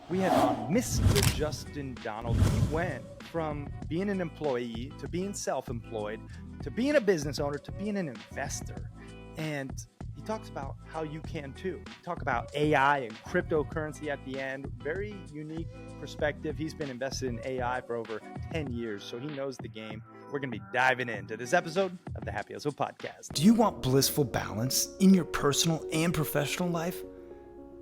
we had on Mr. Justin Donald. He went from being an employee to being self-employed to being a business owner to being an investor. And he talks about how you can too. Talk about AI and cryptocurrency at the end. Very unique perspective. He's been invested in AI for over 10 years, so he knows the game. We're going to be diving into this episode of the Happy Hustle Podcast. Do you want blissful balance in your personal and professional life?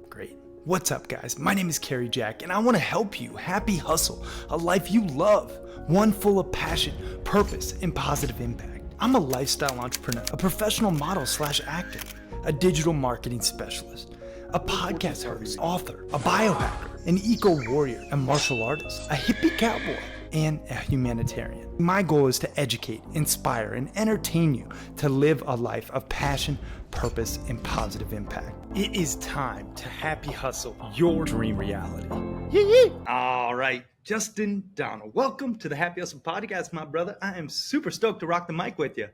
Great. What's up, guys? My name is Kerry Jack, and I want to help you happy hustle a life you love, one full of passion, purpose, and positive impact. I'm a lifestyle entrepreneur, a professional model / actor, a digital marketing specialist, a podcast host, author, a biohacker, an eco-warrior, a martial artist, a hippie cowboy, and a humanitarian. My goal is to educate, inspire, and entertain you to live a life of passion, purpose, and positive impact. It is time to happy hustle your dream reality. Yee! All right, Justin Donald, welcome to the Happy Hustle Podcast, my brother. I am super stoked to rock the mic with you.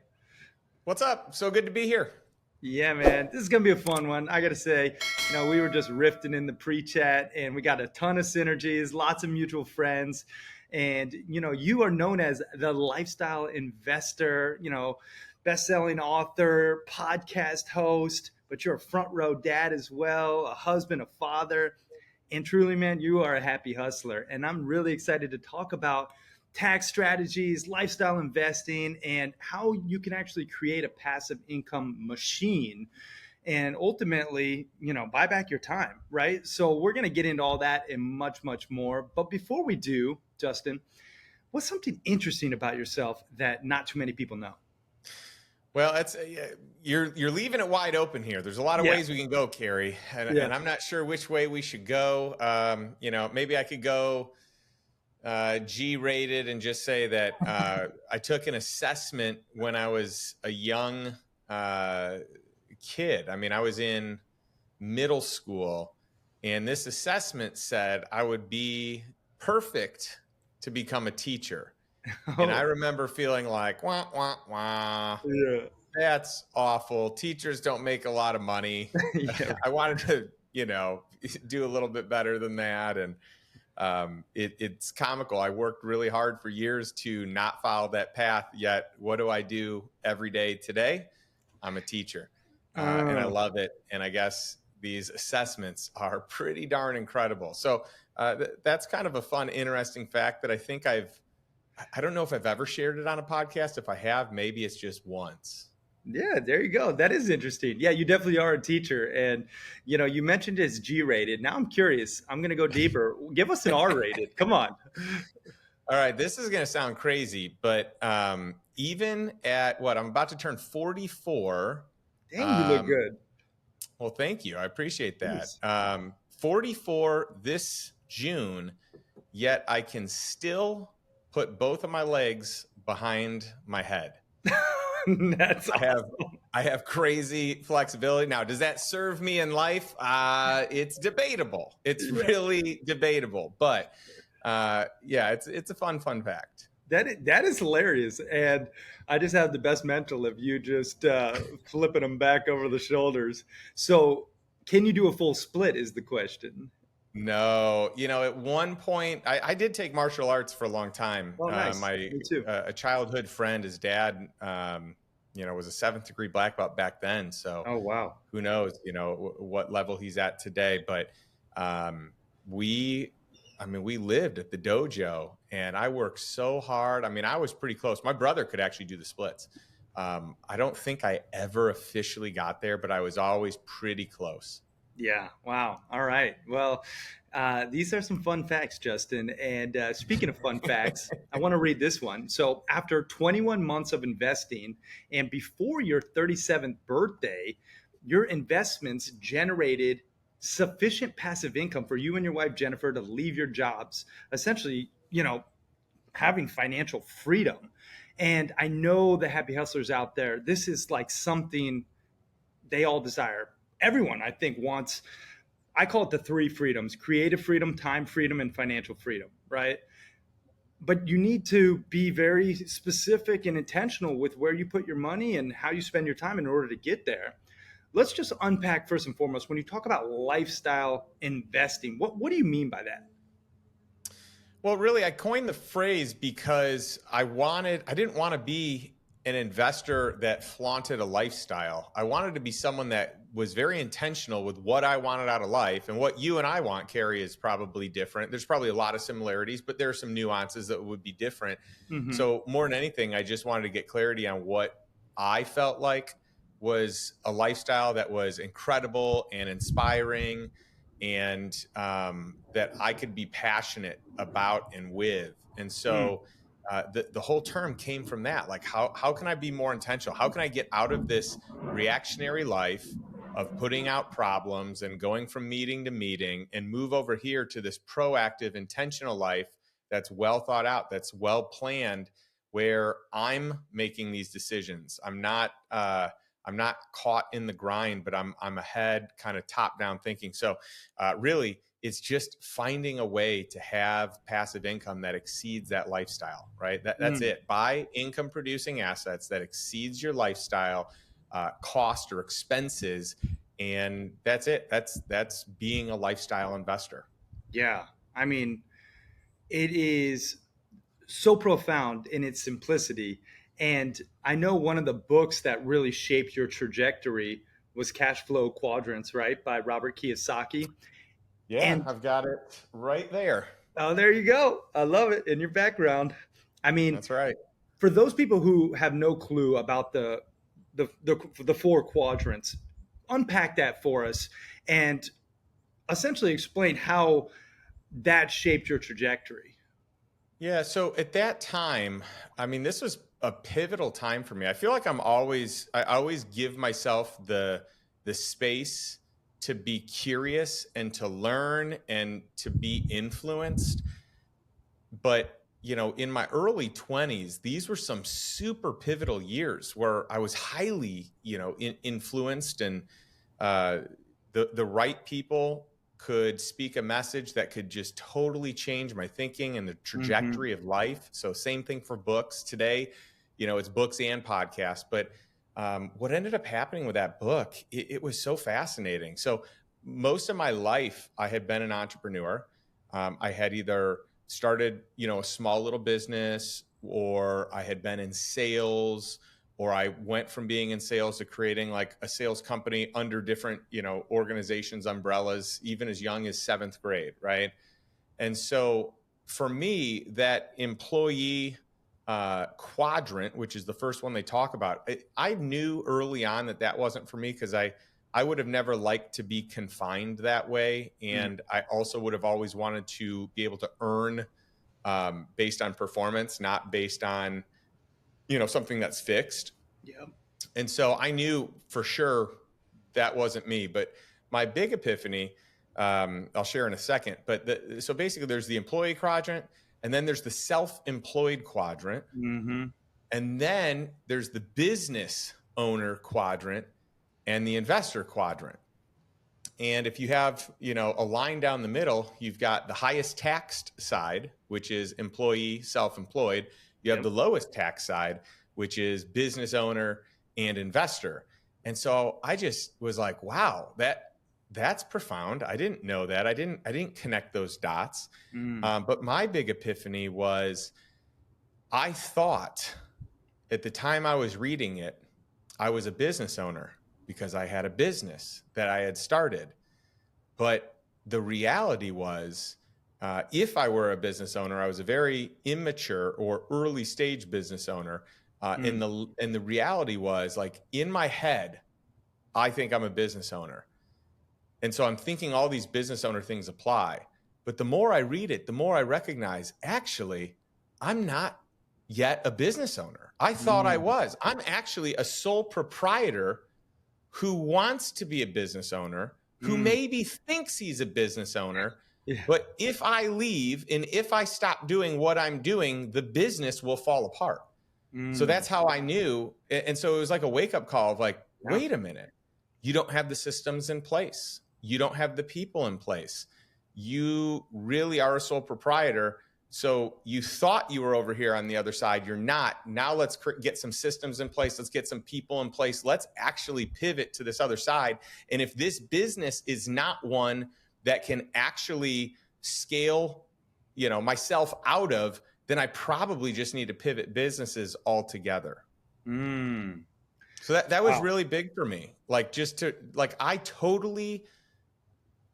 What's up? So good to be here. Yeah, man, this is going to be a fun one. I got to say, we were just riffing in the pre-chat and we got a ton of synergies, lots of mutual friends. And, you are known as the lifestyle investor, best-selling author, podcast host, but you're a front row dad as well, a husband, a father. And truly, man, you are a happy hustler. And I'm really excited to talk about tax strategies, lifestyle investing, and how you can actually create a passive income machine and ultimately, buy back your time, right? So we're going to get into all that and much, much more. But before we do, Justin, what's something interesting about yourself that not too many people know? Well, you're leaving it wide open here. There's a lot of ways we can go, Kerry, and I'm not sure which way we should go. Maybe I could go G-rated and just say that I took an assessment when I was a young kid. I mean, I was in middle school, and this assessment said I would be perfect to become a teacher. And I remember feeling like, wah, wah, wah. Yeah. That's awful. Teachers don't make a lot of money. Yeah. I wanted to, do a little bit better than that. And it's comical. I worked really hard for years to not follow that path. Yet, what do I do every day today? I'm a teacher. And I love it. And I guess these assessments are pretty darn incredible. So that's kind of a fun, interesting fact that I think I don't know if I've ever shared it on a podcast. If I have, maybe it's just once. Yeah, there you go. That is interesting. Yeah, you definitely are a teacher. And, you mentioned it's G-rated. Now I'm curious. I'm going to go deeper. Give us an R-rated. Come on. All right. This is going to sound crazy, but even at I'm about to turn 44. Dang, you look good. Well, thank you. I appreciate that. 44 this June, yet I can still put both of my legs behind my head. That's awesome. I have crazy flexibility. Now, does that serve me in life? It's debatable. It's really debatable. But it's a fun fact. That is hilarious. And I just have the best mental of you just flipping them back over the shoulders. So can you do a full split is the question. No, at one point I did take martial arts for a long time. Oh, nice. Me too. A childhood friend, his dad, was a 7th degree black belt back then. So, oh, wow. Who knows, what level he's at today. But we lived at the dojo and I worked so hard. I mean, I was pretty close. My brother could actually do the splits. I don't think I ever officially got there, but I was always pretty close. Yeah. Wow. All right. Well, these are some fun facts, Justin. And speaking of fun facts, I want to read this one. So after 21 months of investing and before your 37th birthday, your investments generated sufficient passive income for you and your wife, Jennifer, to leave your jobs, essentially, having financial freedom. And I know the happy hustlers out there, this is like something they all desire. Everyone, I think, wants, I call it the 3 freedoms: creative freedom, time freedom, and financial freedom, right? But you need to be very specific and intentional with where you put your money and how you spend your time in order to get there. let's just unpack first and foremost, when you talk about lifestyle investing, what do you mean by that? Well, really, I coined the phrase because I didn't want to be an investor that flaunted a lifestyle. I wanted to be someone that was very intentional with what I wanted out of life. And what you and I want, Carrie, is probably different. There's probably a lot of similarities, but there are some nuances that would be different. Mm-hmm. So more than anything, I just wanted to get clarity on what I felt like was a lifestyle that was incredible and inspiring, and that I could be passionate about and with. And so the whole term came from that. Like, how can I be more intentional? How can I get out of this reactionary life of putting out problems and going from meeting to meeting and move over here to this proactive, intentional life that's well thought out, that's well planned, where I'm making these decisions. I'm not caught in the grind, but I'm ahead, kind of top down thinking. So really, it's just finding a way to have passive income that exceeds that lifestyle, right? That's it. Buy income producing assets that exceeds your lifestyle cost or expenses, and that's it. That's being a lifestyle investor. Yeah. I mean, it is so profound in its simplicity. And I know one of the books that really shaped your trajectory was Cash Flow Quadrants, right? By Robert Kiyosaki. Yeah, And I've got it right there. oh, there you go. I love it in your background. I mean, That's right. for those people who have no clue about the four quadrants, unpack that for us and essentially explain how that shaped your trajectory. Yeah. So at that time, I mean, this was a pivotal time for me. I feel like I always give myself the space to be curious and to learn and to be influenced. But, in my early 20s, these were some super pivotal years where I was highly, influenced, and the right people could speak a message that could just totally change my thinking and the trajectory of life. So same thing for books today, it's books and podcasts. But what ended up happening with that book, it was so fascinating. So most of my life, I had been an entrepreneur. I had either started, a small little business, or I had been in sales, or I went from being in sales to creating like a sales company under different, organizations, umbrellas, even as young as 7th grade. Right. And so for me, that employee quadrant, which is the first one they talk about, I knew early on that wasn't for me, because I would have never liked to be confined that way. And I also would have always wanted to be able to earn based on performance, not based on, something that's fixed. Yeah. And so I knew for sure that wasn't me. But my big epiphany, I'll share in a second. But so basically, there's the employee quadrant, and then there's the self-employed quadrant, and then there's the business owner quadrant and the investor quadrant. And if you have, a line down the middle, you've got the highest taxed side, which is employee, self-employed. You have the lowest tax side, which is business owner and investor. And so I just was like, wow, that's profound. I didn't know that. I didn't connect those dots. But my big epiphany was, I thought at the time I was reading it, I was a business owner because I had a business that I had started. But the reality was, if I were a business owner, I was a very immature or early stage business owner. And the reality was, like, in my head, I think I'm a business owner. And so I'm thinking all these business owner things apply. But the more I read it, the more I recognize, actually, I'm not yet a business owner. I thought I was. I'm actually a sole proprietor who wants to be a business owner, who maybe thinks he's a business owner. Yeah. But if I leave and if I stop doing what I'm doing, the business will fall apart. So that's how I knew. And so it was like a wake-up call of like, wait a minute, you don't have the systems in place. You don't have the people in place. You really are a sole proprietor. So you thought you were over here on the other side. You're not. Now let's get some systems in place. Let's get some people in place. Let's actually pivot to this other side. And if this business is not one that can actually scale, myself out of, then I probably just need to pivot businesses altogether. So that was really big for me. Like, I totally,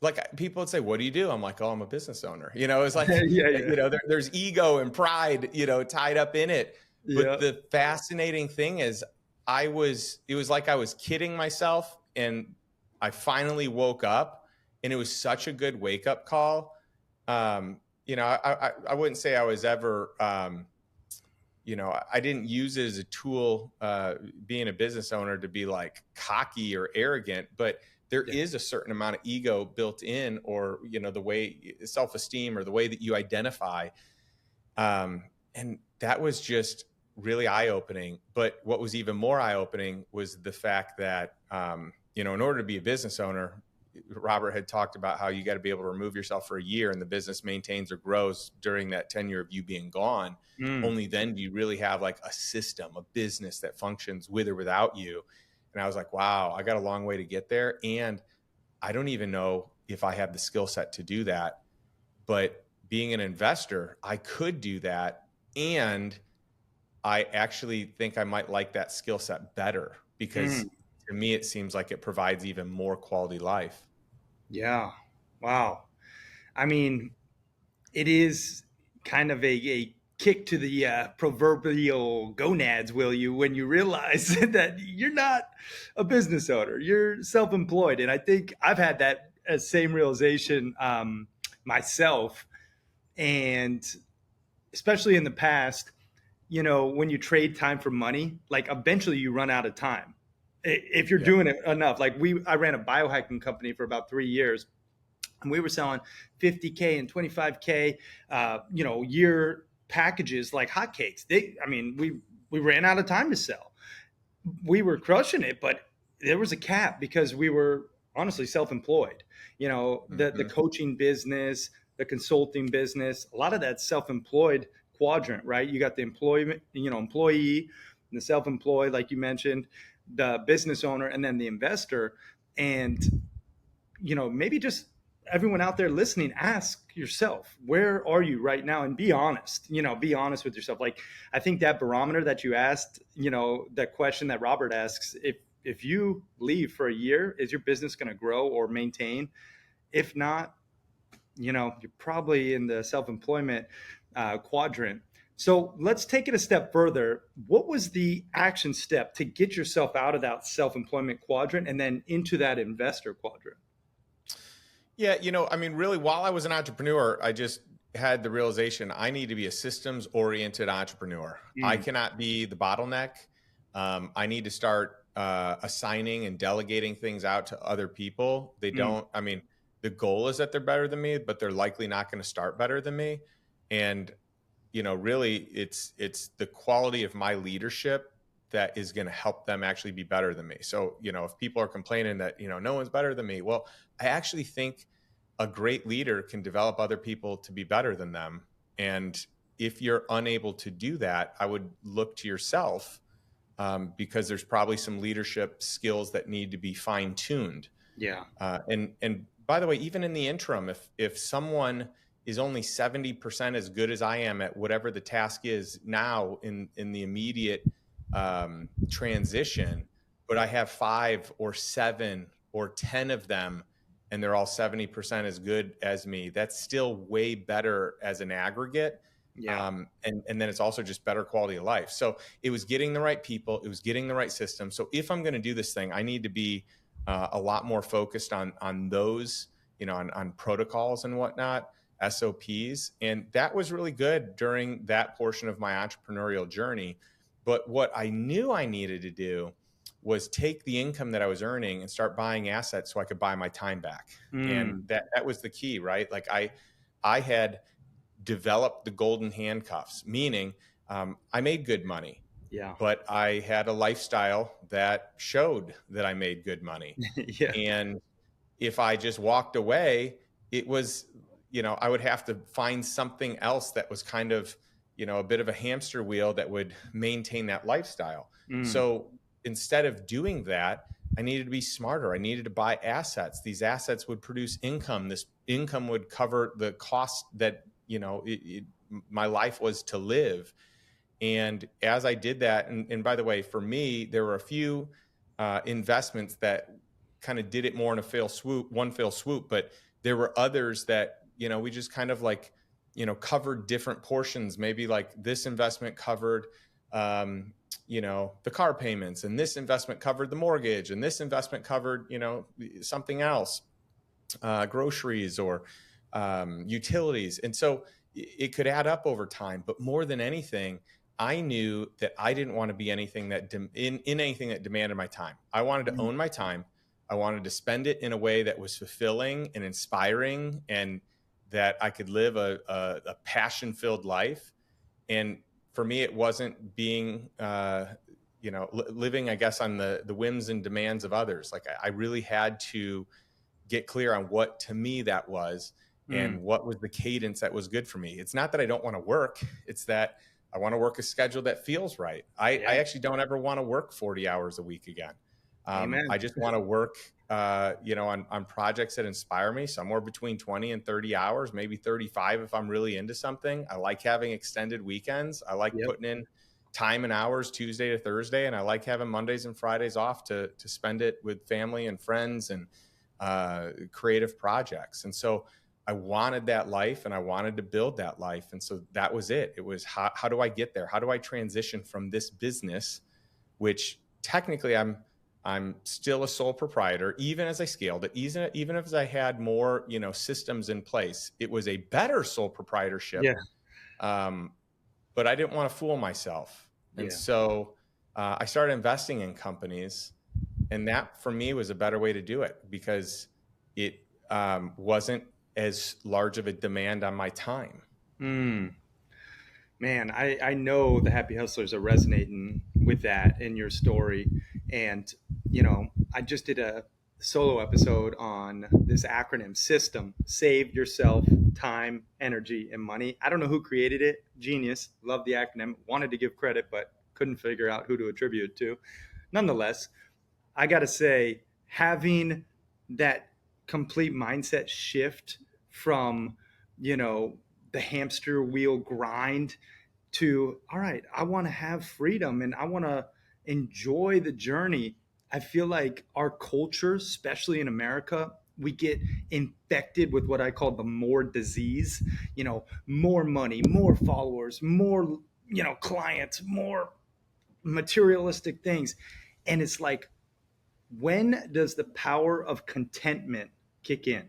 like, people would say, what do you do? I'm like, oh, I'm a business owner. It's like, there's ego and pride, tied up in it. But the fascinating thing is it was like I was kidding myself, and I finally woke up, and it was such a good wake up call. I wouldn't say I was ever, I didn't use it as a tool, being a business owner, to be like cocky or arrogant, but there is a certain amount of ego built in, or, the way self-esteem, or the way that you identify. And that was just really eye-opening. But what was even more eye-opening was the fact that, in order to be a business owner, Robert had talked about how you got to be able to remove yourself for a year, and the business maintains or grows during that tenure of you being gone. Only then do you really have like a system, a business that functions with or without you. And I was like, wow, I got a long way to get there. And I don't even know if I have the skill set to do that. But being an investor, I could do that. And I actually think I might like that skill set better, because to me, it seems like it provides even more quality life. Yeah. Wow. I mean, it is kind of a kick to the proverbial gonads, will you, when you realize that you're not a business owner, you're self-employed. And I think I've had that same realization myself. And especially in the past, when you trade time for money, like eventually you run out of time if you're doing it enough. Like I ran a biohacking company for about 3 years, and we were selling 50K and 25K, year packages like hotcakes. We ran out of time to sell. We were crushing it, but there was a cap because we were honestly self-employed. The coaching business, the consulting business, a lot of that self-employed quadrant, right? You got the employee, the self-employed, like you mentioned, the business owner, and then the investor. And, maybe just everyone out there listening, ask yourself, where are you right now? And be honest, be honest with yourself. Like, I think that barometer that you asked, that question that Robert asks, if you leave for a year, is your business going to grow or maintain? If not, you're probably in the self-employment quadrant. So let's take it a step further. What was the action step to get yourself out of that self-employment quadrant and then into that investor quadrant? Yeah, really, while I was an entrepreneur, I just had the realization I need to be a systems-oriented entrepreneur. I cannot be the bottleneck. I need to start assigning and delegating things out to other people. They don't, the goal is that they're better than me, but they're likely not going to start better than me. And, really, it's the quality of my leadership that is going to help them actually be better than me. So, if people are complaining that, no one's better than me, well, I actually think a great leader can develop other people to be better than them. And if you're unable to do that, I would look to yourself, because there's probably some leadership skills that need to be fine-tuned. Yeah. And by the way, even in the interim, if someone is only 70% as good as I am at whatever the task is now in the immediate transition, but I have 5 or 7 or 10 of them, and they're all 70% as good as me, that's still way better as an aggregate. Yeah. And then it's also just better quality of life. So it was getting the right people, it was getting the right system. So if I'm going to do this thing, I need to be a lot more focused on those, on protocols and whatnot, SOPs. And that was really good during that portion of my entrepreneurial journey. But what I knew I needed to do was take the income that I was earning and start buying assets so I could buy my time back. And that was the key, right? Like I had developed the golden handcuffs, meaning I made good money. Yeah. But I had a lifestyle that showed that I made good money. Yeah. And if I just walked away, it was, I would have to find something else that was kind of, a bit of a hamster wheel that would maintain that lifestyle. So instead of doing that, I needed to be smarter. I needed to buy assets. These assets would produce income. This income would cover the cost that, my life was to live. And as I did that, and by the way, for me, there were a few investments that kind of did it more in one fell swoop, but there were others that, we just kind of like, covered different portions. Maybe like this investment covered, the car payments, and this investment covered the mortgage, and this investment covered, something else, groceries or utilities. And so it could add up over time. But more than anything, I knew that I didn't want to be anything that in anything that demanded my time. I wanted to own my time. I wanted to spend it in a way that was fulfilling and inspiring, and that I could live a passion-filled life. And for me, it wasn't being, living, I guess, on the whims and demands of others. Like I really had to get clear on what to me that was, and what was the cadence that was good for me. It's not that I don't want to work. It's that I want to work a schedule that feels right. I actually don't ever want to work 40 hours a week again. I just want to work, on projects that inspire me, somewhere between 20 and 30 hours, maybe 35 if I'm really into something. I like having extended weekends. I like putting in time and hours Tuesday to Thursday, and I like having Mondays and Fridays off to spend it with family and friends and creative projects. And so I wanted that life, and I wanted to build that life. And so that was it. It was how do I get there? How do I transition from this business, which technically I'm still a sole proprietor, even as I scaled it, even as I had more, systems in place. It was a better sole proprietorship. But I didn't want to fool myself. And so I started investing in companies, and that for me was a better way to do it, because it wasn't as large of a demand on my time. Man, I know the happy hustlers are resonating with that in your story. And, I just did a solo episode on this acronym system: save yourself time, energy, and money. I don't know who created it. Genius. Love the acronym. Wanted to give credit, but couldn't figure out who to attribute it to. Nonetheless, I got to say, having that complete mindset shift from, the hamster wheel grind to, all right, I want to have freedom and I want to enjoy the journey. I feel like our culture, especially in America, we get infected with what I call the more disease, more money, more followers, more, clients, more materialistic things. And it's like, when does the power of contentment kick in,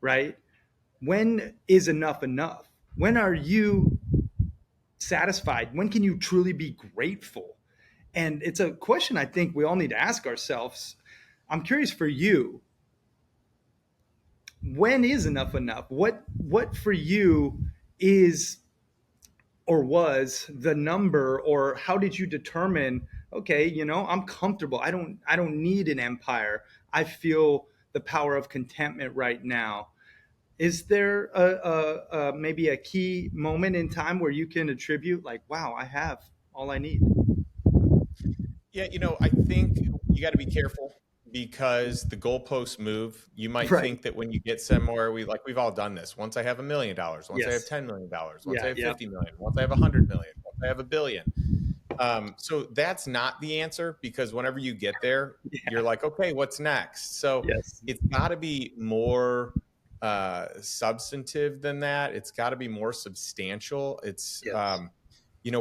right? When is enough enough? When are you satisfied? When can you truly be grateful? And it's a question I think we all need to ask ourselves. I'm curious for you, when is enough enough? What for you is or was the number, or how did you determine, okay, I'm comfortable. I don't need an empire. I feel the power of contentment right now. Is there maybe a key moment in time where you can attribute, like, wow, I have all I need? Yeah, I think you got to be careful, because the goalposts move. You might Right. think that when you get somewhere, we've all done this. Once I have $1 million, once I have Yes. $10 million, once I Yeah. have Yeah. 50 million, once I have 100 million, once I have a billion. So that's not the answer, because whenever you get there, you're like, okay, what's next? So Yes. it's got to be more substantive than that. It's got to be more substantial. It's Yes.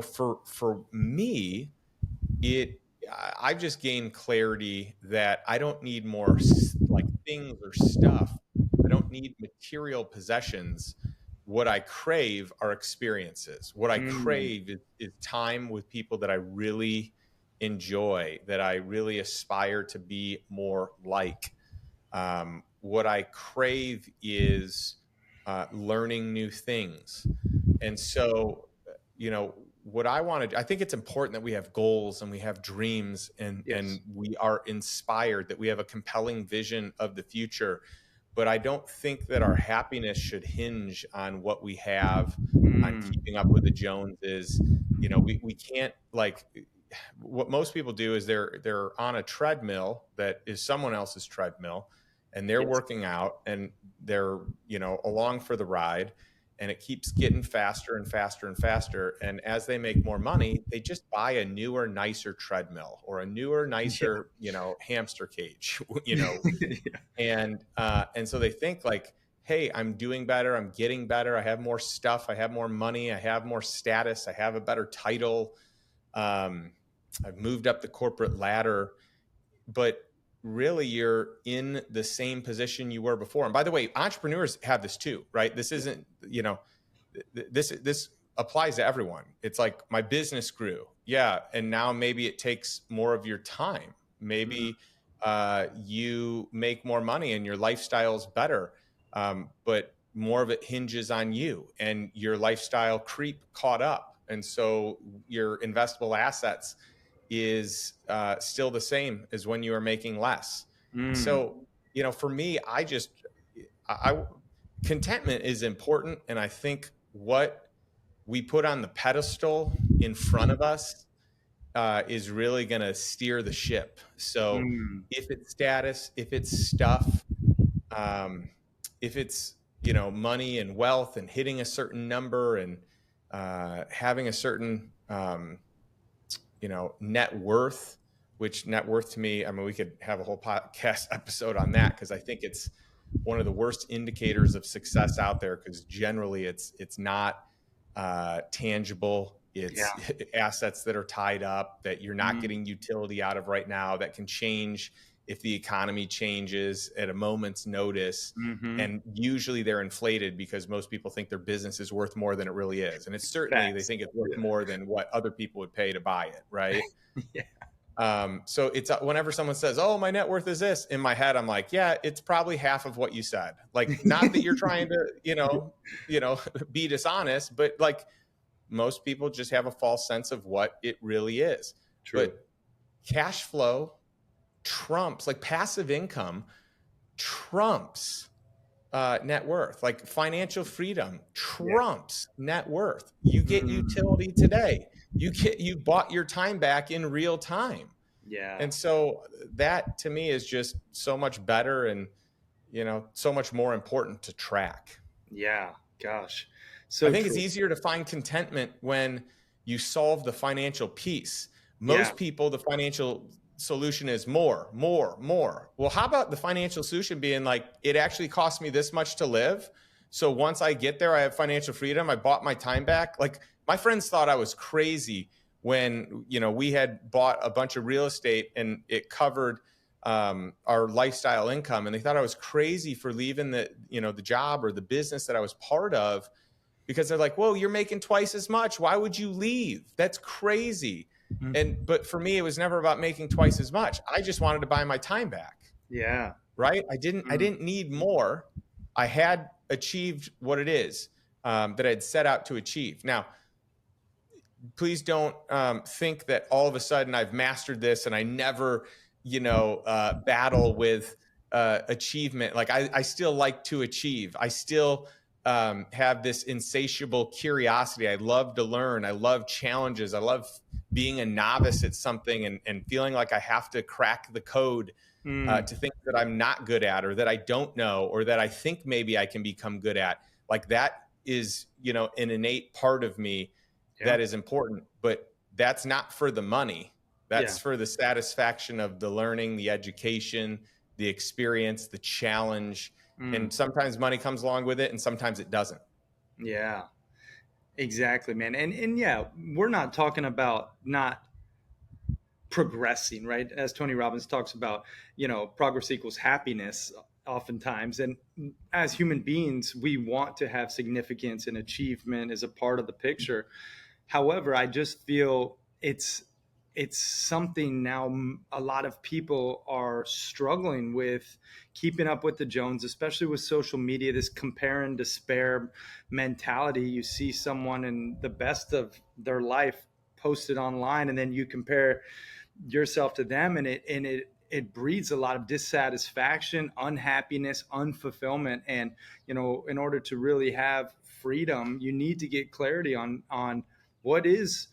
for me, I've just gained clarity that I don't need more like things or stuff. I don't need material possessions. What I crave are experiences. What I Mm. crave is time with people that I really enjoy, that I really aspire to be more like. What I crave is learning new things. And so, what I want to do, I think it's important that we have goals and we have dreams, and Yes. we are inspired, that we have a compelling vision of the future. but I don't think that our happiness should hinge on what we have, on Mm. keeping up with the Joneses. We can't, like, what most people do is they're on a treadmill that is someone else's treadmill, and they're Yes. working out, and they're, along for the ride, and it keeps getting faster and faster and faster. And as they make more money, they just buy a newer, nicer treadmill, or a newer, Yeah. nicer, hamster cage, Yeah. and so they think like, hey, I'm doing better, I'm getting better, I have more stuff, I have more money, I have more status, I have a better title, I've moved up the corporate ladder. But really, you're in the same position you were before. And by the way, entrepreneurs have this too, right? This isn't, this applies to everyone. It's like, my business grew, yeah, and now maybe it takes more of your time. Maybe you make more money and your lifestyle's better, but more of it hinges on you, and your lifestyle creep caught up, and so your investable assets is still the same as when you were making less. Mm. So, for me, I contentment is important. And I think what we put on the pedestal in front of us is really going to steer the ship. So Mm. if it's status, if it's stuff, um, if it's, money and wealth and hitting a certain number, and having a certain, net worth, which net worth to me, I mean, we could have a whole podcast episode on that, because I think it's one of the worst indicators of success out there, because generally it's not tangible. It's Yeah. assets that are tied up, that you're not Mm. getting utility out of right now, that can change if the economy changes at a moment's notice. Mm-hmm. And usually they're inflated, because most people think their business is worth more than it really is. And it's certainly, they Facts. think it's worth Yeah. more than what other people would pay to buy it, right? Yeah. So it's, whenever someone says, "Oh, my net worth is this," in my head, I'm like, yeah, it's probably half of what you said. Like, not that you're trying to, be dishonest, but like, most people just have a false sense of what it really is. True. But cash flow trumps, like, passive income trumps net worth. Like, financial freedom trumps net worth. You get utility today. You bought your time back in real time. Yeah. And so that, to me, is just so much better, and, so much more important to track. Yeah. Gosh. So I think true. it's easier to find contentment when you solve the financial piece. Yeah. Most people, the financial solution is more, more, more. Well, how about the financial solution being like, it actually costs me this much to live, so once I get there, I have financial freedom, I bought my time back. Like, my friends thought I was crazy when, we had bought a bunch of real estate and it covered our lifestyle income, and they thought I was crazy for leaving the job or the business that I was part of, because they're like, "Whoa, you're making twice as much. Why would you leave? That's crazy." Mhm. But for me, it was never about making twice as much. I just wanted to buy my time back. Yeah. Right? I didn't need more. I had achieved what it is that I'd set out to achieve. Now, please don't think that all of a sudden I've mastered this and I never, battle with achievement. Like, I still like to achieve. I still have this insatiable curiosity. I love to learn. I love challenges. I love being a novice at something, and feeling like I have to crack the code to think that I'm not good at, or that I don't know, or that I think maybe I can become good at. Like, that is, an innate part of me that is important, but that's not for the money. That's for the satisfaction of the learning, the education, the experience, the challenge. And sometimes money comes along with it, and sometimes it doesn't. Yeah, exactly, man. And yeah, we're not talking about not progressing, right? As Tony Robbins talks about, progress equals happiness oftentimes. And as human beings, we want to have significance and achievement as a part of the picture. However, I just feel it's something now a lot of people are struggling with keeping up with the Jones, especially with social media, this compare and despair mentality. You see someone in the best of their life posted online, and then you compare yourself to them, and it breeds a lot of dissatisfaction, unhappiness, unfulfillment. And, in order to really have freedom, you need to get clarity on what is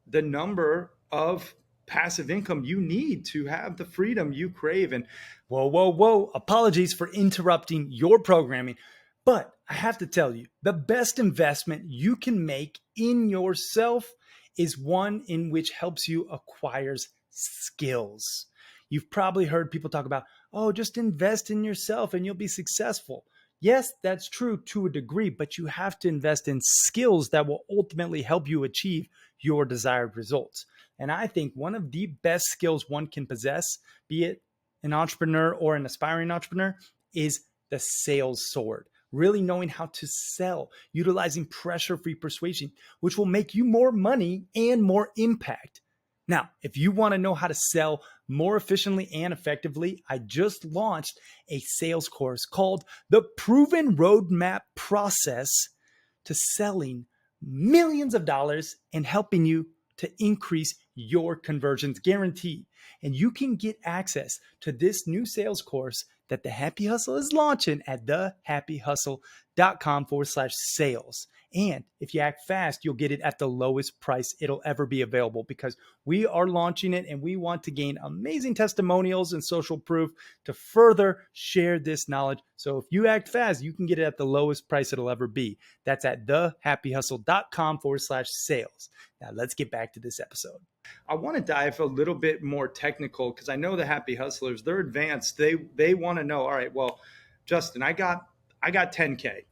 the number of passive income you need to have the freedom you crave. And whoa, apologies for interrupting your programming, but I have to tell you, the best investment you can make in yourself is one in which helps you acquires skills. You've probably heard people talk about, oh, just invest in yourself and you'll be successful. Yes, that's true to a degree, but you have to invest in skills that will ultimately help you achieve your desired results. And I think one of the best skills one can possess, be it an entrepreneur or an aspiring entrepreneur, is the sales sword. Really knowing how to sell, utilizing pressure-free persuasion, which will make you more money and more impact. Now, if you want to know how to sell more efficiently and effectively, I just launched a sales course called The Proven Roadmap Process to Selling Millions of Dollars and helping you to increase your conversions, guaranteed. And you can get access to this new sales course that The Happy Hustle is launching at thehappyhustle.com/sales. And if you act fast, you'll get it at the lowest price it'll ever be available, because we are launching it and we want to gain amazing testimonials and social proof to further share this knowledge. So if you act fast, you can get it at the lowest price it'll ever be. That's at thehappyhustle.com/sales. Now let's get back to this episode. I want to dive a little bit more technical, because I know the happy hustlers, they're advanced. They want to know, all right, well, Justin, I got 10K.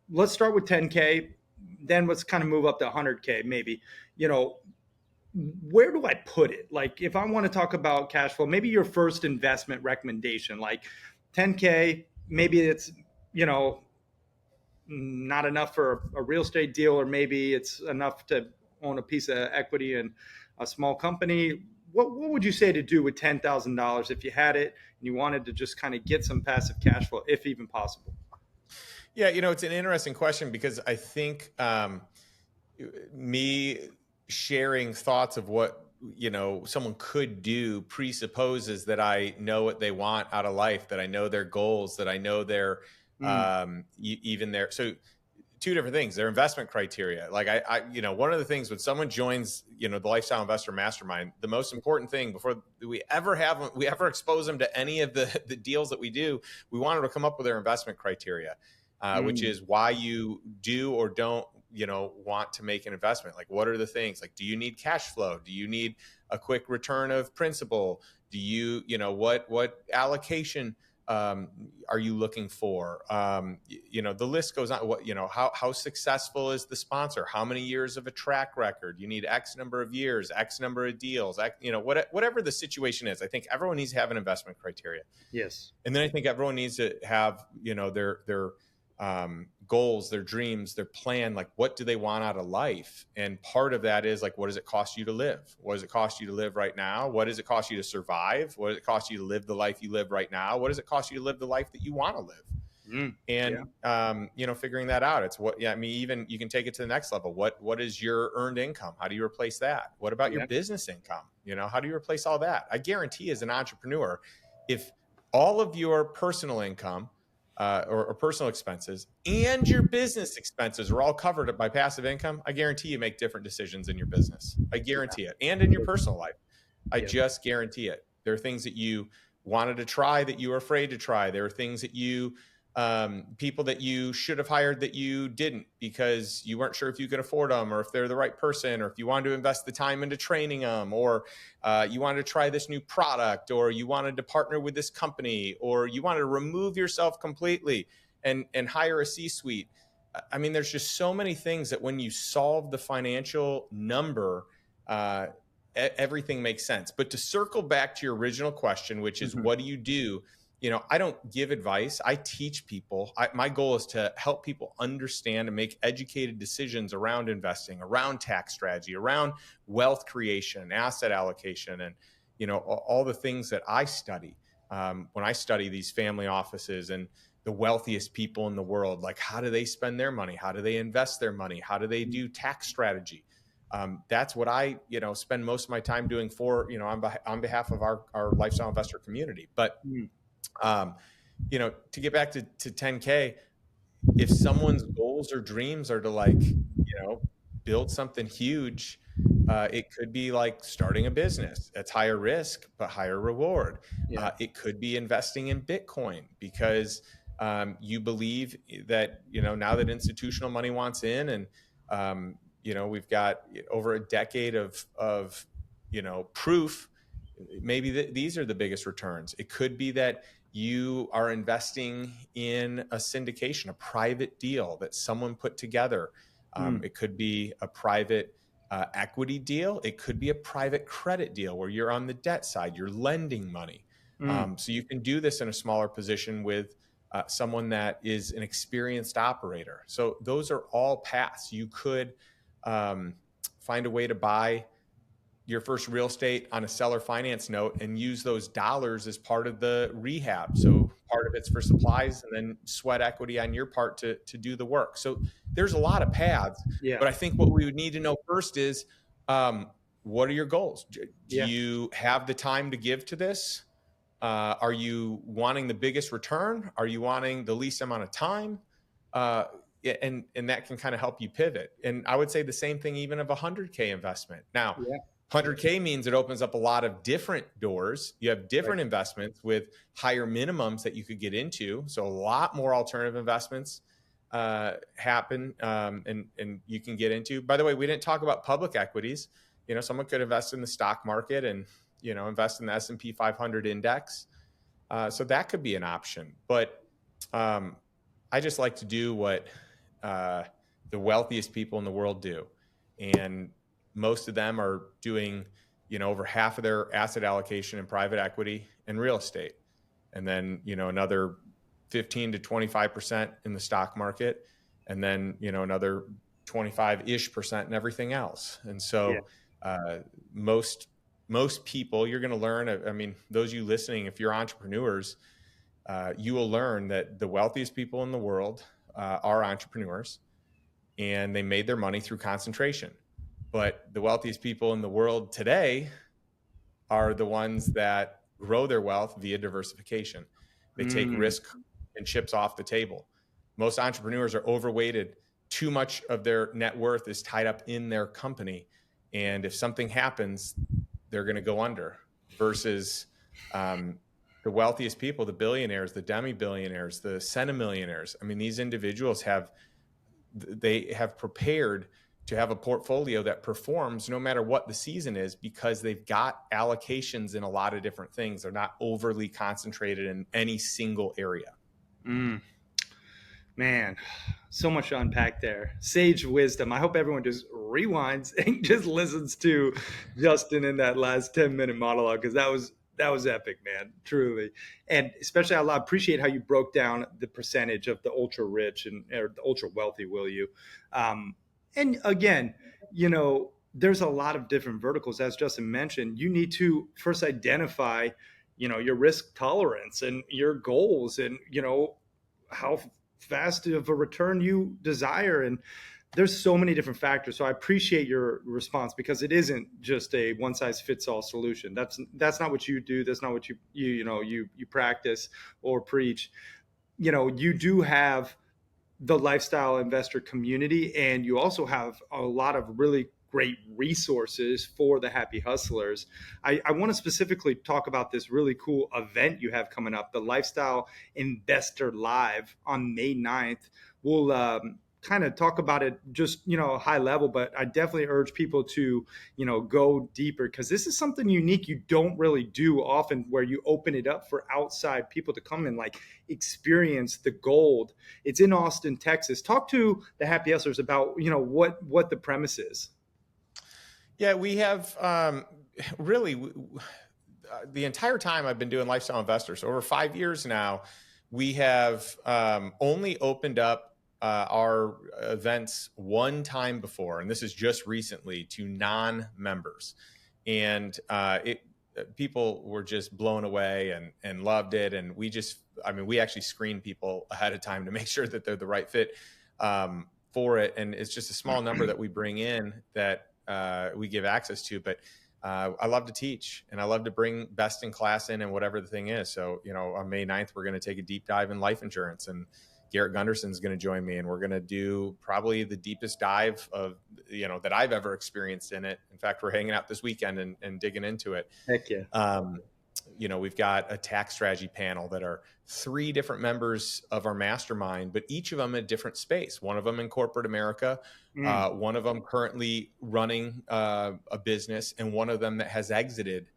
Let's start with 10K, then let's kind of move up to 100K maybe. Where do I put it? Like, if I want to talk about cash flow, maybe your first investment recommendation, like 10K, maybe it's, not enough for a real estate deal, or maybe it's enough to own a piece of equity in a small company. What would you say to do with $10,000 if you had it and you wanted to just kind of get some passive cash flow, if even possible? Yeah, it's an interesting question, because I think me sharing thoughts of what someone could do presupposes that I know what they want out of life, that I know their goals, that I know their even their, so two different things, their investment criteria. Like I one of the things when someone joins, the Lifestyle Investor Mastermind, the most important thing before we ever expose them to any of the deals that we do, we want them to come up with their investment criteria, which is why you do or don't, want to make an investment. Like, what are the things? Like, do you need cash flow? Do you need a quick return of principal? Do you, what allocation are you looking for? The list goes on. What, how successful is the sponsor? How many years of a track record? You need X number of years, X number of deals, whatever the situation is. I think everyone needs to have an investment criteria. Yes. And then I think everyone needs to have, their goals, their dreams, their plan. Like, what do they want out of life? And part of that is like, what does it cost you to live? What does it cost you to live right now? What does it cost you to survive? What does it cost you to live the life you live right now? What does it cost you to live the life that you want to live? Figuring that out. It's even you can take it to the next level. What is your earned income? How do you replace that? What about your business income? How do you replace all that? I guarantee, as an entrepreneur, if all of your personal income or personal expenses and your business expenses are all covered by passive income, I guarantee you make different decisions in your business. I guarantee it. And in your personal life. I just guarantee it. There are things that you wanted to try that you were afraid to try. There are things that you, people that you should have hired that you didn't, because you weren't sure if you could afford them, or if they're the right person, or if you wanted to invest the time into training them, or you wanted to try this new product, or you wanted to partner with this company, or you wanted to remove yourself completely and hire a C-suite. I mean, there's just so many things that when you solve the financial number, everything makes sense. But to circle back to your original question, which is what do you do? I don't give advice. I teach people. My goal is to help people understand and make educated decisions around investing, around tax strategy, around wealth creation, asset allocation, and, all the things that I study. When I study these family offices and the wealthiest people in the world, like, how do they spend their money? How do they invest their money? How do they do tax strategy? That's what I, spend most of my time doing for, on behalf of our lifestyle investor community. But, Mm, to get back to 10K, if someone's goals or dreams are to build something huge, it could be like starting a business. That's higher risk, but higher reward. yeah. It could be investing in Bitcoin because you believe that, now that institutional money wants in and, we've got over a decade of proof, maybe these are the biggest returns. It could be that you are investing in a syndication, a private deal that someone put together. It could be a private equity deal. It could be a private credit deal where you're on the debt side, you're lending money. Mm, So you can do this in a smaller position with someone that is an experienced operator. So those are all paths. You could find a way to buy your first real estate on a seller finance note and use those dollars as part of the rehab. So part of it's for supplies and then sweat equity on your part to do the work. So there's a lot of paths, yeah. but I think what we would need to know first is, what are your goals? Do Yeah. you have the time to give to this? Are you wanting the biggest return? Are you wanting the least amount of time? And that can kind of help you pivot. And I would say the same thing even of a 100K investment. Now, Yeah. 100K means it opens up a lot of different doors. You have different Right. investments with higher minimums that you could get into. So a lot more alternative investments happen, and you can get into. By the way, we didn't talk about public equities. Someone could invest in the stock market and invest in the S&P 500 index. So that could be an option. But I just like to do what the wealthiest people in the world do, and most of them are doing, over half of their asset allocation in private equity and real estate. And then, another 15 to 25% in the stock market. And then, another 25-ish% in everything else. And Yeah. so most people, you're going to learn, I mean, those of you listening, if you're entrepreneurs, you will learn that the wealthiest people in the world are entrepreneurs, and they made their money through concentration. But the wealthiest people in the world today are the ones that grow their wealth via diversification. They take Mm, risk and chips off the table. Most entrepreneurs are overweighted. Too much of their net worth is tied up in their company. And if something happens, they're going to go under. Versus the wealthiest people, the billionaires, the demi-billionaires, the centimillionaires. I mean, these individuals have prepared to have a portfolio that performs no matter what the season is, because they've got allocations in a lot of different things. They're not overly concentrated in any single area. mm. Man, so much to unpack there. Sage wisdom. I hope everyone just rewinds and just listens to Justin in that last 10-minute monologue, because that was epic, man. Truly. And especially I appreciate how you broke down the percentage of the ultra rich and or the ultra wealthy, will you? And again, there's a lot of different verticals, as Justin mentioned. You need to first identify, your risk tolerance and your goals, and how fast of a return you desire. And there's so many different factors. So I appreciate your response, because it isn't just a one size fits all solution. That's not what you do. That's not what you practice or preach. You do have the lifestyle investor community, and you also have a lot of really great resources for the happy hustlers. I want to specifically talk about this really cool event you have coming up, the Lifestyle Investor Live on May 9th. We'll kind of talk about it just, high level, but I definitely urge people to, go deeper, because this is something unique you don't really do often, where you open it up for outside people to come and like experience the gold. It's in Austin, Texas. Talk to the happy hustlers about, what the premise is. Yeah, we have really the entire time I've been doing Lifestyle Investors, so over 5 years now, we have only opened up our events one time before, and this is just recently, to non-members. And people were just blown away and loved it. And we actually screen people ahead of time to make sure that they're the right fit for it. And it's just a small number that we bring in that we give access to. But I love to teach, and I love to bring best in class in whatever the thing is. So, on May 9th, we're going to take a deep dive in life insurance, and Garrett Gunderson is going to join me, and we're going to do probably the deepest dive of, that I've ever experienced in it. In fact, we're hanging out this weekend and digging into it. Heck yeah. We've got a tax strategy panel that are 3 different members of our mastermind, but each of them in a different space. One of them in corporate America, one of them currently running a business, and one of them that has exited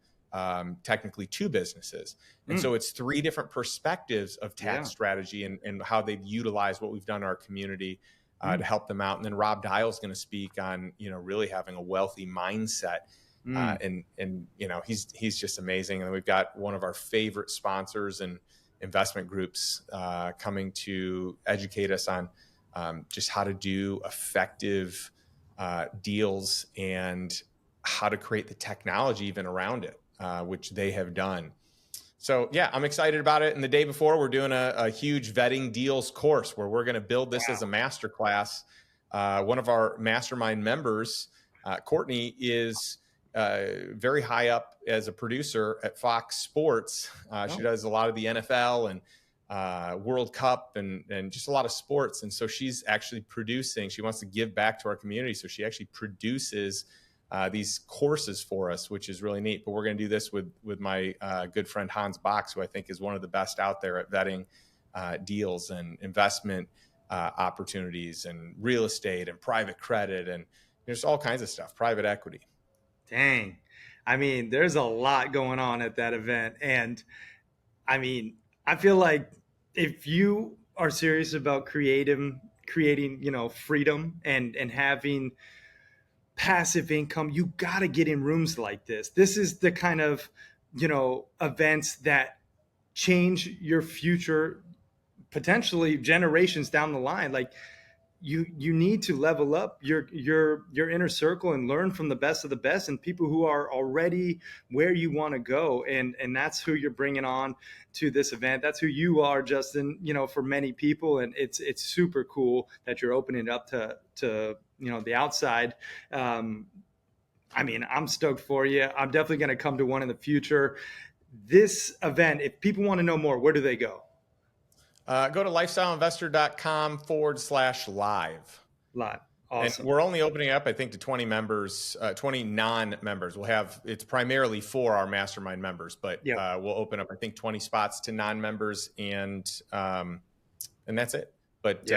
technically 2 businesses. And so it's 3 different perspectives of tax strategy and how they've utilized what we've done in our community to help them out. And then Rob Dial's going to speak on, really having a wealthy mindset. And he's just amazing. And we've got one of our favorite sponsors and investment groups coming to educate us on just how to do effective deals and how to create the technology even around it, which they have done. So yeah, I'm excited about it. And the day before, we're doing a huge vetting deals course where we're going to build this as a masterclass. One of our mastermind members, Courtney, is very high up as a producer at Fox Sports. She does a lot of the NFL and World Cup and just a lot of sports. And so she's actually producing, she wants to give back to our community. So she actually produces these courses for us, which is really neat. But we're going to do this with my good friend Hans Box, who I think is one of the best out there at vetting deals and investment opportunities and real estate and private credit. And there's all kinds of stuff, private equity. Dang. I mean, there's a lot going on at that event. And I mean, I feel like if you are serious about creating, freedom and having passive income, you got to get in rooms like this. This is the kind of, events that change your future, potentially generations down the line. Like, you need to level up your inner circle and learn from the best of the best and people who are already where you want to go. And that's who you're bringing on to this event. That's who you are, Justin, for many people. And it's super cool that you're opening it up to the outside. I mean, I'm stoked for you. I'm definitely going to come to one in the future. This event, if people want to know more, where do they go? Go to lifestyleinvestor.com/live. Live. Awesome. And we're only opening up, I think, to 20 members, 20 non-members. It's primarily for our mastermind members, but we'll open up, I think, 20 spots to non-members, and that's it. But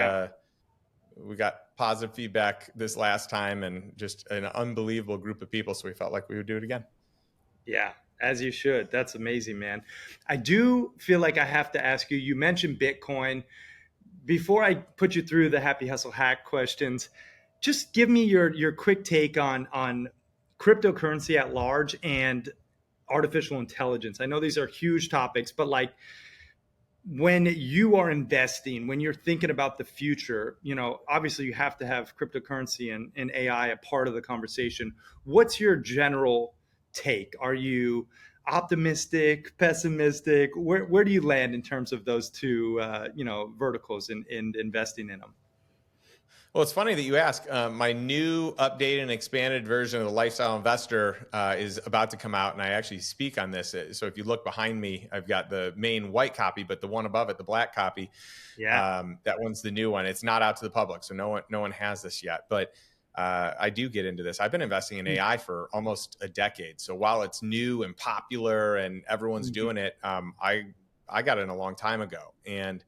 we got positive feedback this last time and just an unbelievable group of people. So we felt like we would do it again. Yeah. As you should. That's amazing, man. I do feel like I have to ask you, you mentioned Bitcoin. Before I put you through the Happy Hustle hack questions, just give me your quick take on cryptocurrency at large and artificial intelligence. I know these are huge topics, but like when you are investing, when you're thinking about the future, obviously you have to have cryptocurrency and AI a part of the conversation. What's your general take? Are you optimistic, pessimistic? Where do you land in terms of those two verticals in investing in them? Well, it's funny that you ask. My new updated and expanded version of the Lifestyle Investor is about to come out, and I actually speak on this. So if you look behind me, I've got the main white copy, but the one above it, the black copy, that one's the new one. It's not out to the public, so no one has this yet. But I do get into this. I've been investing in AI for almost a decade. So while it's new and popular and everyone's doing it, I got in a long time ago. And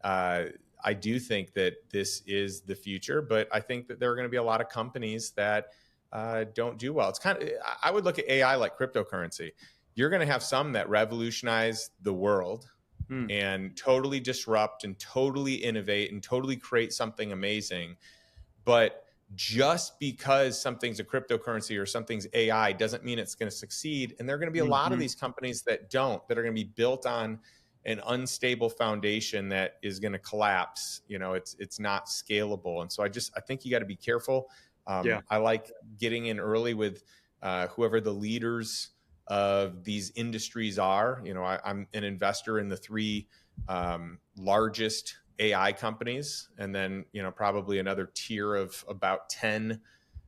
I do think that this is the future, but I think that there are going to be a lot of companies that don't do well. It's I would look at AI like cryptocurrency. You're going to have some that revolutionize the world and totally disrupt and totally innovate and totally create something amazing. But just because something's a cryptocurrency or something's AI doesn't mean it's going to succeed. And there are going to be a lot of these companies that are going to be built on an unstable foundation that is going to collapse. It's not scalable. And so I think you got to be careful. I like getting in early with whoever the leaders of these industries are. I'm an investor in the 3 largest AI companies, and then probably another tier of about 10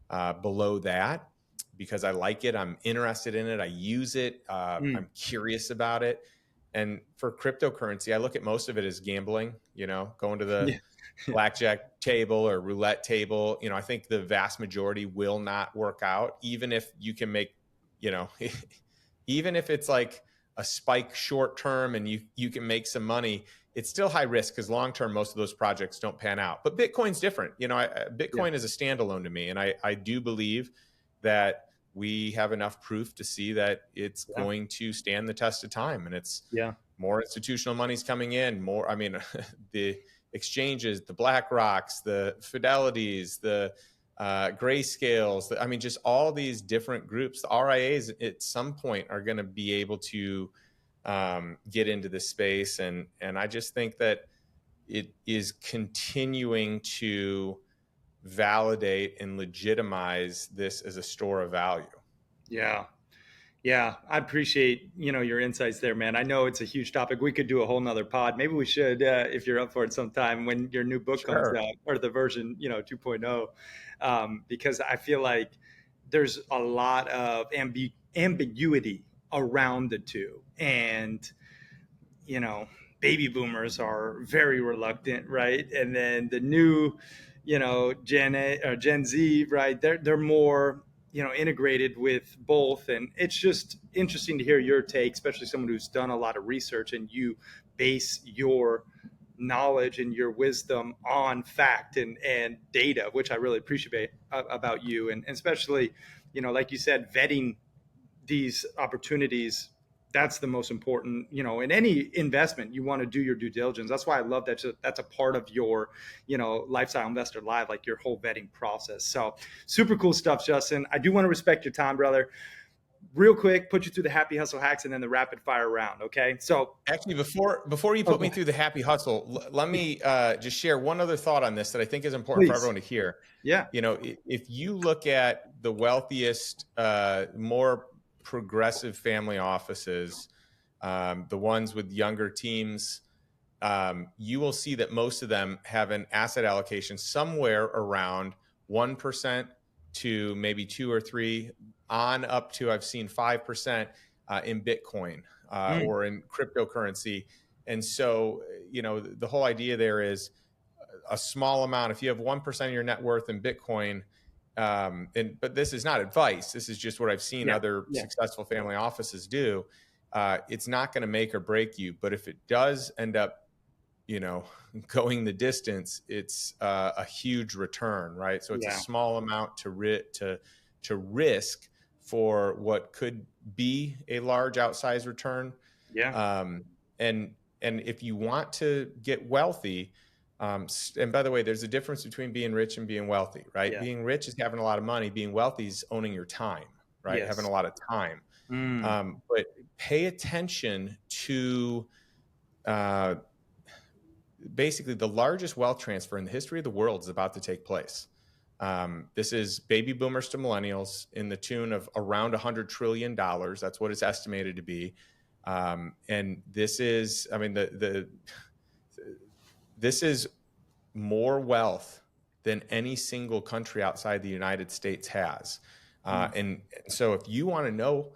below that because I like it. I'm interested in it. I use it. I'm curious about it. And for cryptocurrency, I look at most of it as gambling, going to the Yeah. blackjack table or roulette table. I think the vast majority will not work out, even if you can make, even if it's like a spike short term and you can make some money, it's still high risk because long term, most of those projects don't pan out. But Bitcoin's different. Bitcoin is a standalone to me. And I do believe that we have enough proof to see that it's going to stand the test of time. And it's more institutional money's coming in, more, the exchanges, the BlackRocks, the Fidelities, the Grayscales, just all these different groups. The RIAs at some point are going to be able to get into this space. And I just think that it is continuing to validate and legitimize this as a store of value. Yeah, I appreciate, your insights there, man. I know it's a huge topic. We could do a whole nother pod. Maybe we should, if you're up for it sometime when your new book comes out, or the version, 2.0, because I feel like there's a lot of ambiguity around the two. And, baby boomers are very reluctant, right? And then the new, Gen A or Gen Z, right? They're more, integrated with both. And it's just interesting to hear your take, especially someone who's done a lot of research and you base your knowledge and your wisdom on fact and data, which I really appreciate about you. And especially, like you said, vetting these opportunities. That's the most important, in any investment, you want to do your due diligence. That's why I love that. That's a part of your, Lifestyle Investor Live, like your whole vetting process. So super cool stuff, Justin. I do want to respect your time, brother. Real quick, put you through the happy hustle hacks and then the rapid fire round. Okay. So actually, before you put me through the happy hustle, let me just share one other thought on this that I think is important for everyone to hear. Yeah. If you look at the wealthiest, more progressive family offices, the ones with younger teams, you will see that most of them have an asset allocation somewhere around 1% to maybe 2 or 3 on up to, I've seen 5% in Bitcoin or in cryptocurrency. And so, the whole idea there is a small amount. If you have 1% of your net worth in Bitcoin, but this is not advice. This is just what I've seen other successful family offices do. It's not going to make or break you. But if it does end up, going the distance, it's a huge return, right? So it's a small amount to risk for what could be a large outsized return. And if you want to get wealthy, and by the way, there's a difference between being rich and being wealthy, right? Yeah. Being rich is having a lot of money. Being wealthy is owning your time, right? Having a lot of time. But pay attention to basically the largest wealth transfer in the history of the world is about to take place. This is baby boomers to millennials in the tune of around $100 trillion. That's what it's estimated to be. And this is, this is more wealth than any single country outside the United States has. And so if you want to know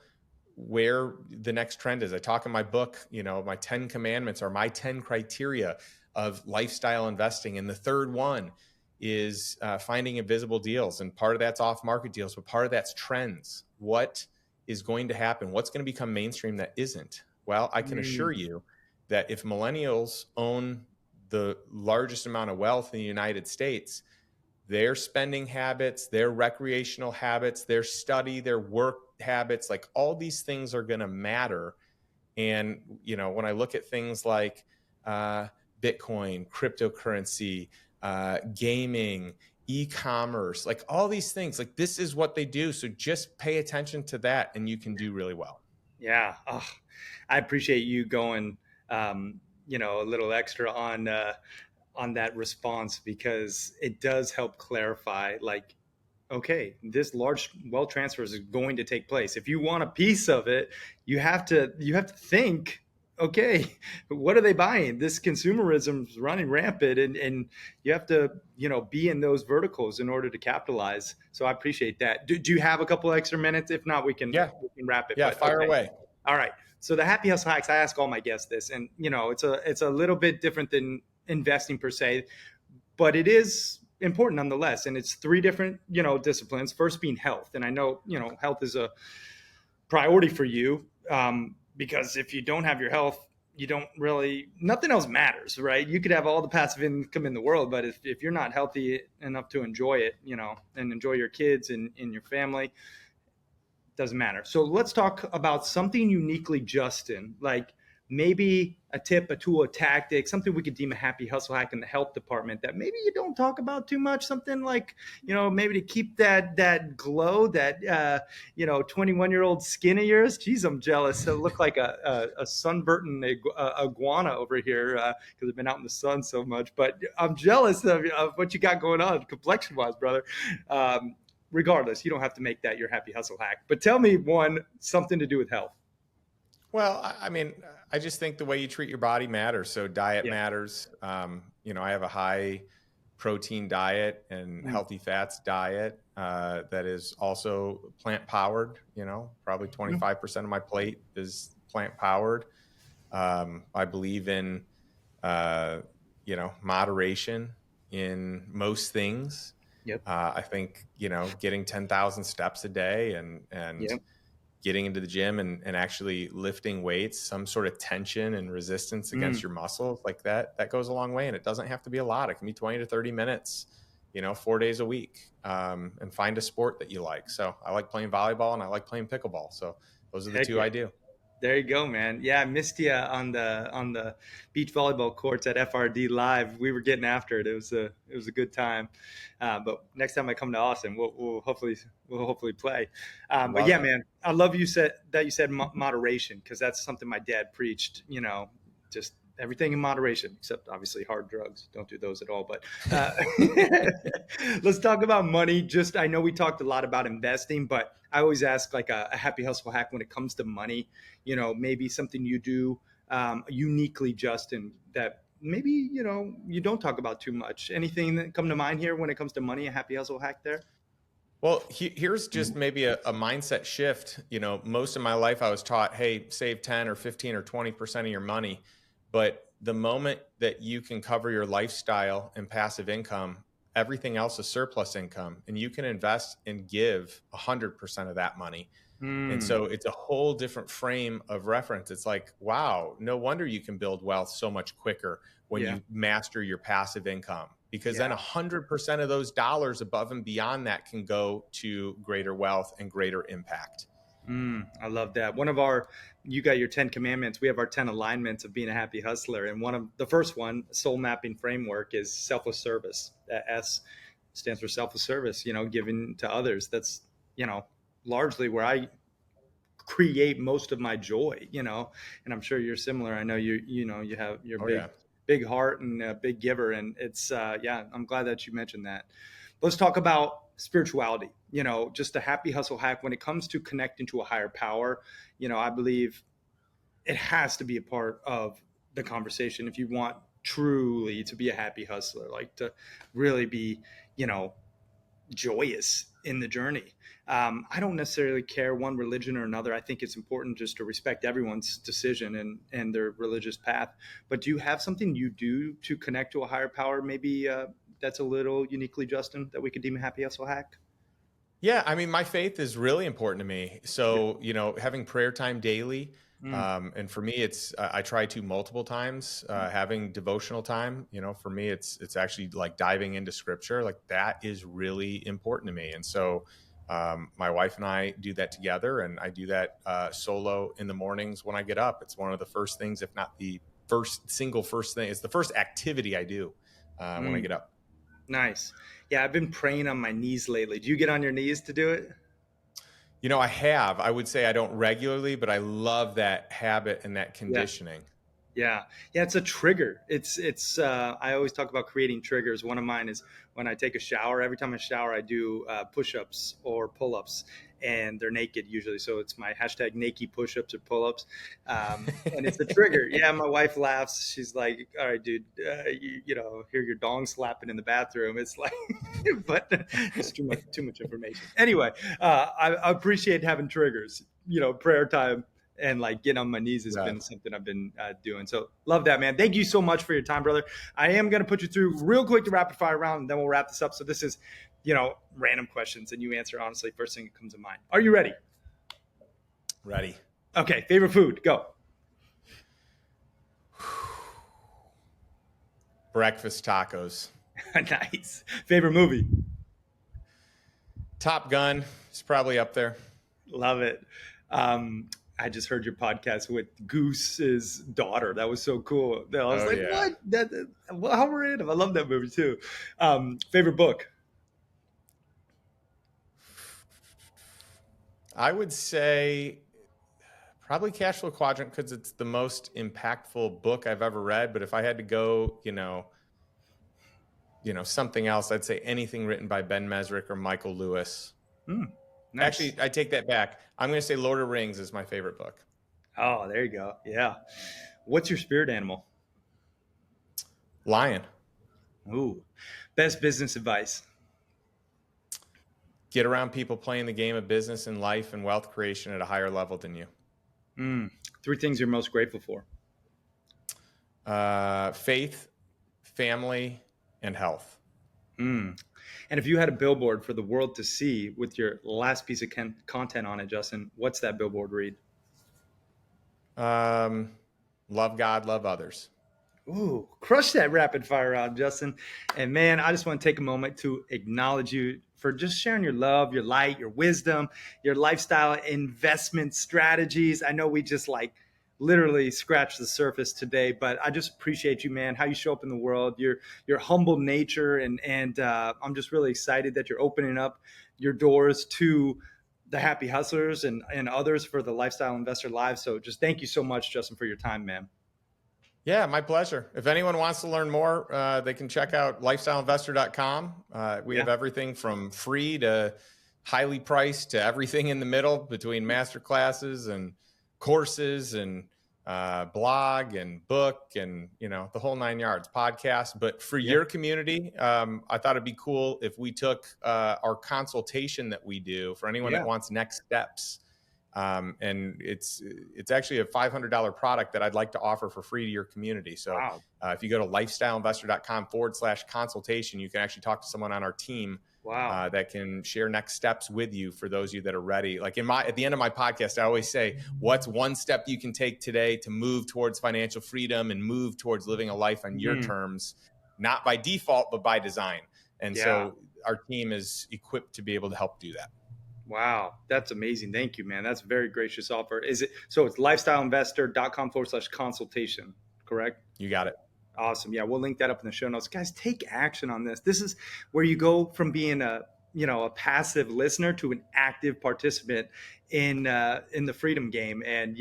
where the next trend is, I talk in my book, my 10 commandments are my 10 criteria of lifestyle investing. And the third one is finding invisible deals. And part of that's off market deals, but part of that's trends. What is going to happen? What's going to become mainstream that isn't? Well, I can assure you that if millennials own the largest amount of wealth in the United States, their spending habits, their recreational habits, their study, their work habits, like all these things are going to matter. And, when I look at things like Bitcoin, cryptocurrency, gaming, e-commerce, like all these things, like this is what they do. So just pay attention to that and you can do really well. Yeah. Oh, I appreciate you going, a little extra on that response, because it does help clarify, like, okay, this large wealth transfer is going to take place. If you want a piece of it, you have to think, okay, what are they buying? This consumerism is running rampant, and you have to, be in those verticals in order to capitalize. So I appreciate that. Do you have a couple extra minutes? If not, Yeah. we can wrap it. Yeah. But Fire okay, away. all right. So the happy hustle hacks, I ask all my guests this, and it's a little bit different than investing per se, but it is important nonetheless. And it's three different, disciplines. First being health, and I know, health is a priority for you, because if you don't have your health, you don't really, nothing else matters, right? You could have all the passive income in the world, but if you're not healthy enough to enjoy it, and enjoy your kids and your family, doesn't matter. So let's talk about something uniquely Justin, like maybe a tip, a tool, a tactic, something we could deem a happy hustle hack in the health department that maybe you don't talk about too much. Something like, maybe to keep that glow, that 21-year-old skin of yours. Geez, I'm jealous. I look like a sunburnt iguana over here because I've been out in the sun so much. But I'm jealous of what you got going on complexion wise, brother. Regardless, you don't have to make that your happy hustle hack. But tell me something to do with health. Well, I mean, I just think the way you treat your body matters. So diet Yeah. matters. I have a high protein diet and healthy fats diet that is also plant powered. Probably 25% of my plate is plant powered. I believe in, moderation in most things. Yep. I think, getting 10,000 steps a day and Yep. getting into the gym and actually lifting weights, some sort of tension and resistance against your muscles like that goes a long way. And it doesn't have to be a lot. It can be 20 to 30 minutes, 4 days a week, and find a sport that you like. So I like playing volleyball and I like playing pickleball. So those are the Heck two yeah. I do. There you go, man. Yeah, I missed you on the beach volleyball courts at FRD Live. We were getting after it. It was a good time. But next time I come to Austin, we'll hopefully play. But Love yeah, it. man, I love you said moderation, because that's something my dad preached. Just everything in moderation, except obviously hard drugs. Don't do those at all. But let's talk about money. Just, I know we talked a lot about investing, but I always ask like a happy hustle hack when it comes to money. Maybe something you do uniquely, Justin, that maybe you don't talk about too much. Anything that come to mind here when it comes to money? A happy hustle hack there? Well, here's just maybe a mindset shift. Most of my life I was taught, hey, save 10 or 15 or 20% of your money. But the moment that you can cover your lifestyle and passive income, everything else is surplus income, and you can invest and give 100% of that money. And Mm, so it's a whole different frame of reference. It's like, wow, no wonder you can build wealth so much quicker when yeah. you master your passive income, because then Yeah. 100% of those dollars above and beyond that can go to greater wealth and greater impact. I love that. You got your 10 commandments. We have our 10 alignments of being a happy hustler. And one of the first one, soul mapping framework, is selfless service. That S stands for selfless service, giving to others. That's, largely where I create most of my joy, and I'm sure you're similar. I know you have your Oh, yeah. big heart and a big giver. And it's, yeah, I'm glad that you mentioned that. Let's talk about spirituality, just a happy hustle hack when it comes to connecting to a higher power. I believe it has to be a part of the conversation if you want truly to be a happy hustler, like to really be, you know, joyous in the journey. I don't necessarily care one religion or another. I think it's important just to respect everyone's decision and their religious path. But do you have something you do to connect to a higher power? Maybe that's a little uniquely Justin that we could deem a happy hustle hack. Yeah, I mean, my faith is really important to me. Yeah. So, having prayer time daily, Mm, and for me, it's I try to multiple times. Having devotional time, for me, it's actually like diving into scripture. Like that is really important to me. And so, my wife and I do that together, and I do that solo in the mornings when I get up. It's one of the first things, if not the first thing. It's the first activity I do when I mm, get up. nice. Yeah, I've been praying on my knees lately. Do you get on your knees to do it? I would say I don't regularly, but I love that habit and that Yeah. conditioning. Yeah. Yeah. It's a trigger. I always talk about creating triggers. One of mine is when I take a shower. Every time I shower, I do push-ups or pull-ups, and they're naked usually. So it's my hashtag naked push-ups or pull-ups. And it's a trigger. Yeah. My wife laughs. She's like, all right, dude, hear your dong slapping in the bathroom. It's like, but it's too much information. Anyway, I appreciate having triggers, prayer time and like getting on my knees has Yeah. been something I've been doing. So love that, man. Thank you so much for your time, brother. I am going to put you through real quick the rapid fire round, and then we'll wrap this up. So this is, random questions, and you answer honestly first thing that comes to mind. Are you ready? Ready. Okay. Favorite food? Go. Breakfast tacos. Nice. Favorite movie? Top Gun is probably up there. Love it. I just heard your podcast with Goose's daughter. That was so cool. I was like, yeah. What? How random. I love that movie too. Favorite book? I would say probably Cash Flow Quadrant because it's the most impactful book I've ever read. But if I had to go, something else, I'd say anything written by Ben Mesrick or Michael Lewis. Nice. Actually, I take that back. I'm going to say Lord of the Rings is my favorite book. Oh, there you go. Yeah. What's your spirit animal? Lion. Ooh. Best business advice? Get around people playing the game of business and life and wealth creation at a higher level than you. 3 things you're most grateful for? Faith, family, and health. And if you had a billboard for the world to see with your last piece of content on it, Justin, what's that billboard read? Love God, love others. Ooh, crush that rapid fire round, Justin. And man, I just want to take a moment to acknowledge you for just sharing your love, your light, your wisdom, your lifestyle investment strategies. I know we just literally scratched the surface today, but I just appreciate you, man, how you show up in the world, your humble nature. And I'm just really excited that you're opening up your doors to the happy hustlers and others for the Lifestyle Investor Live. So just thank you so much, Justin, for your time, man. Yeah, my pleasure. If anyone wants to learn more, they can check out lifestyleinvestor.com. We have everything from free to highly priced to everything in the middle between master classes and courses and blog and book and, the whole 9 yards, podcast. But for your community, I thought it'd be cool if we took our consultation that we do for anyone that wants next steps. And it's actually a $500 product that I'd like to offer for free to your community. So if you go to lifestyleinvestor.com/consultation, you can actually talk to someone on our team that can share next steps with you for those of you that are ready. Like at the end of my podcast, I always say, what's one step you can take today to move towards financial freedom and move towards living a life on your terms, not by default, but by design. And so our team is equipped to be able to help do that. Wow, that's amazing. Thank you, man. That's a very gracious offer. It's lifestyleinvestor.com/consultation, correct? You got it. Awesome. Yeah, we'll link that up in the show notes. Guys, take action on this. This is where you go from being a passive listener to an active participant in the freedom game. And,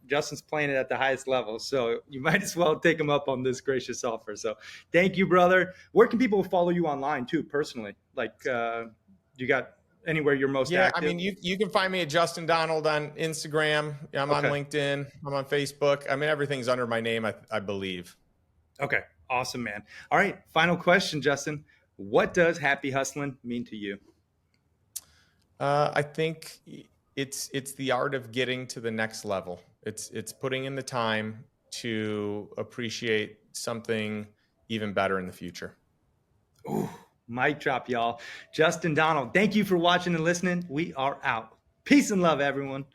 Justin's playing it at the highest level. So you might as well take him up on this gracious offer. So thank you, brother. Where can people follow you online too, personally? You got anywhere you're most active? I mean, you can find me at Justin Donald on Instagram. I'm on LinkedIn. I'm on Facebook. I mean, everything's under my name, I believe. Okay. Awesome, man. All right. Final question, Justin. What does happy hustling mean to you? I think it's the art of getting to the next level. It's putting in the time to appreciate something even better in the future. Ooh. Mic drop, y'all. Justin Donald, thank you for watching and listening. We are out. Peace and love, everyone.